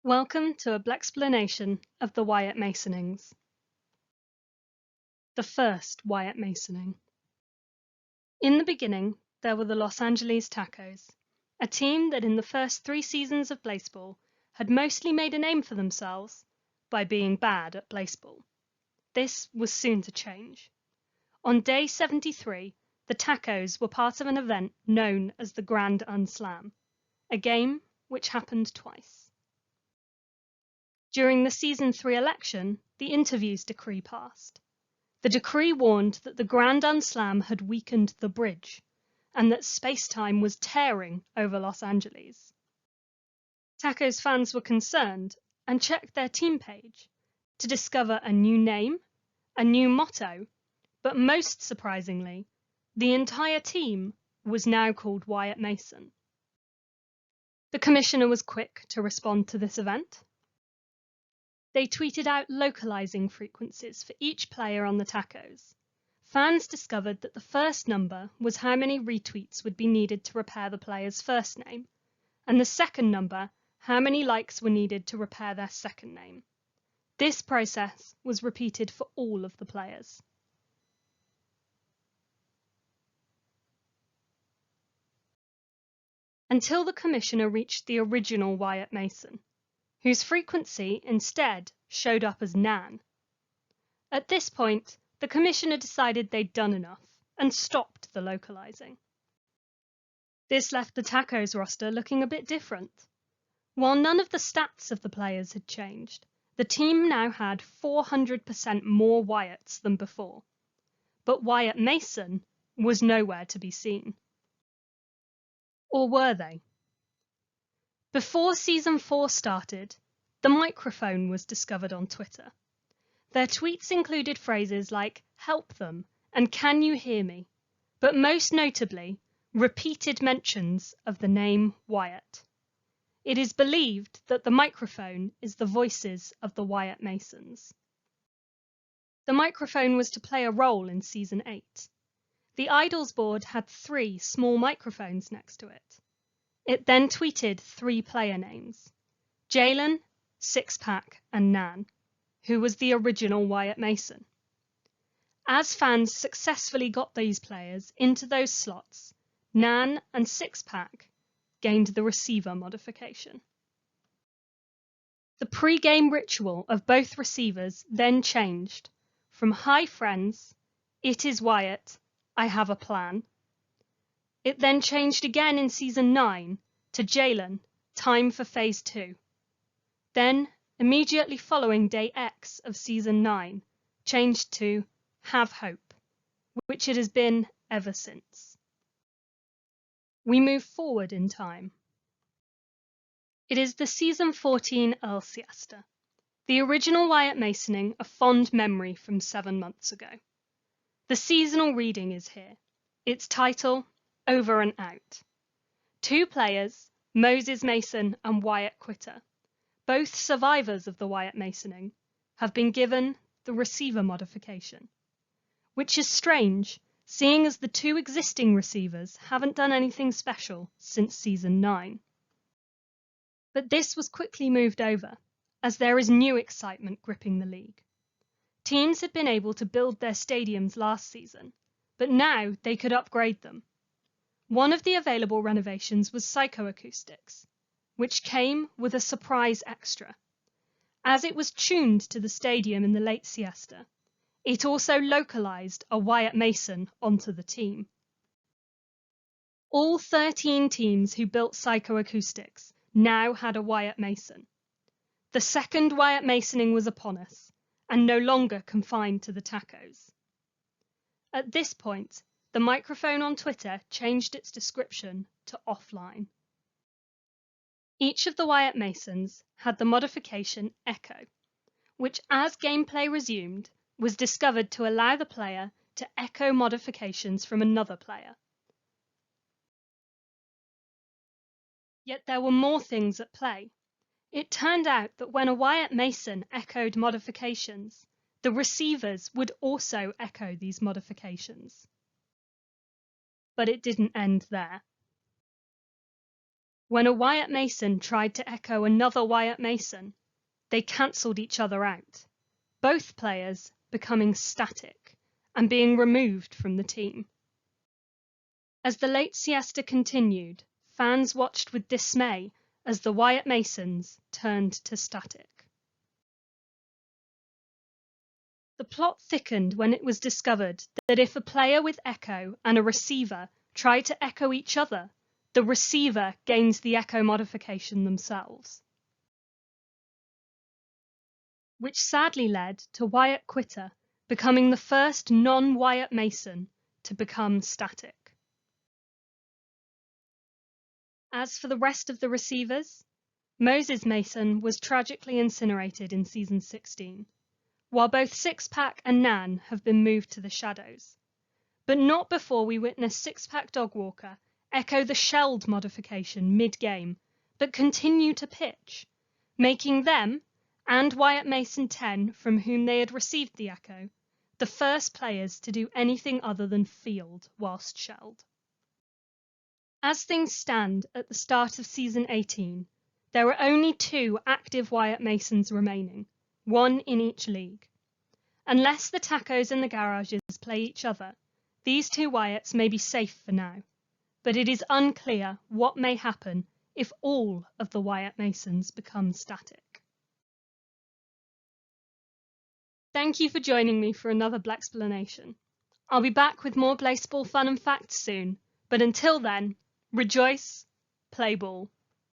Welcome to a Blexplanation of the Wyatt Masonings. The first Wyatt Masoning. In the beginning, there were the Los Angeles Tacos, a team that in the first 3 seasons of Blaseball had mostly made a name for themselves by being bad at Blaseball. This was soon to change. On day 73, the Tacos were part of an event known as the Grand Unslam, a game which happened twice. During the Season 3 election, the Interviews Decree passed. The decree warned that the Grand Unslam had weakened the bridge, and that space-time was tearing over Los Angeles. Tacos fans were concerned and checked their team page to discover a new name, a new motto, but most surprisingly, the entire team was now called Wyatt Mason. The commissioner was quick to respond to this event. They tweeted out localizing frequencies for each player on the Tacos. Fans discovered that the first number was how many retweets would be needed to repair the player's first name, and the second number, how many likes were needed to repair their second name. This process was repeated for all of the players. Until the commissioner reached the original Wyatt Mason, whose frequency instead showed up as Nan. At this point, the commissioner decided they'd done enough and stopped the localizing. This left the Tacos roster looking a bit different. While none of the stats of the players had changed, the team now had 400% more Wyatts than before. But Wyatt Mason was nowhere to be seen. Or were they? Before Season 4 started, the microphone was discovered on Twitter. Their tweets included phrases like, "help them," and "can you hear me?" but most notably, repeated mentions of the name Wyatt. It is believed that the microphone is the voices of the Wyatt Masons. The microphone was to play a role in Season 8. The Idols board had 3 small microphones next to it. It then tweeted 3 player names: Jalen, Sixpack, and Nan, who was the original Wyatt Mason. As fans successfully got these players into those slots, Nan and Sixpack gained the receiver modification. The pre-game ritual of both receivers then changed from "Hi friends, it is Wyatt, I have a plan." It then changed again in Season 9 to "Jalen, time for Phase 2. Then, immediately following Day X of Season 9, changed to "Have Hope," which it has been ever since. We move forward in time. It is the Season 14 Earl Siesta, the original Wyatt Masoning, a fond memory from 7 months ago. The seasonal reading is here. Its title, Over and Out. 2 players, Moses Mason and Wyatt Quitter, both survivors of the Wyatt Masoning, have been given the receiver modification, which is strange, seeing as the 2 existing receivers haven't done anything special since Season 9. But this was quickly moved over, as there is new excitement gripping the league. Teams had been able to build their stadiums last season, but now they could upgrade them. One of the available renovations was psychoacoustics, which came with a surprise extra. As it was tuned to the stadium in the late siesta, it also localized a Wyatt Mason onto the team. All 13 teams who built psychoacoustics now had a Wyatt Mason. The second Wyatt Masoning was upon us, and no longer confined to the Tacos. At this point, the microphone on Twitter changed its description to offline. Each of the Wyatt Masons had the modification Echo, which, as gameplay resumed, was discovered to allow the player to echo modifications from another player. Yet there were more things at play. It turned out that when a Wyatt Mason echoed modifications, the receivers would also echo these modifications. But it didn't end there. When a Wyatt Mason tried to echo another Wyatt Mason, they cancelled each other out, both players becoming static and being removed from the team. As the late siesta continued, fans watched with dismay as the Wyatt Masons turned to static. The plot thickened when it was discovered that if a player with echo and a receiver try to echo each other, the receiver gains the echo modification themselves, which sadly led to Wyatt Quitter becoming the first non-Wyatt Mason to become static. As for the rest of the receivers, Moses Mason was tragically incinerated in season 16, while both Sixpack and Nan have been moved to the shadows, but not before we witness Sixpack Dogwalker echo the shelled modification mid-game, but continue to pitch, making them, and Wyatt Mason 10 from whom they had received the echo, the first players to do anything other than field whilst shelled. As things stand at the start of season 18, there are only 2 active Wyatt Masons remaining, 1 in each league. Unless the tacos and the garages play each other, these 2 Wyatts may be safe for now, but it is unclear what may happen if all of the Wyatt Masons become static. Thank you for joining me for another Blaxplanation. I'll be back with more Blaseball fun and facts soon, but until then, rejoice, play ball.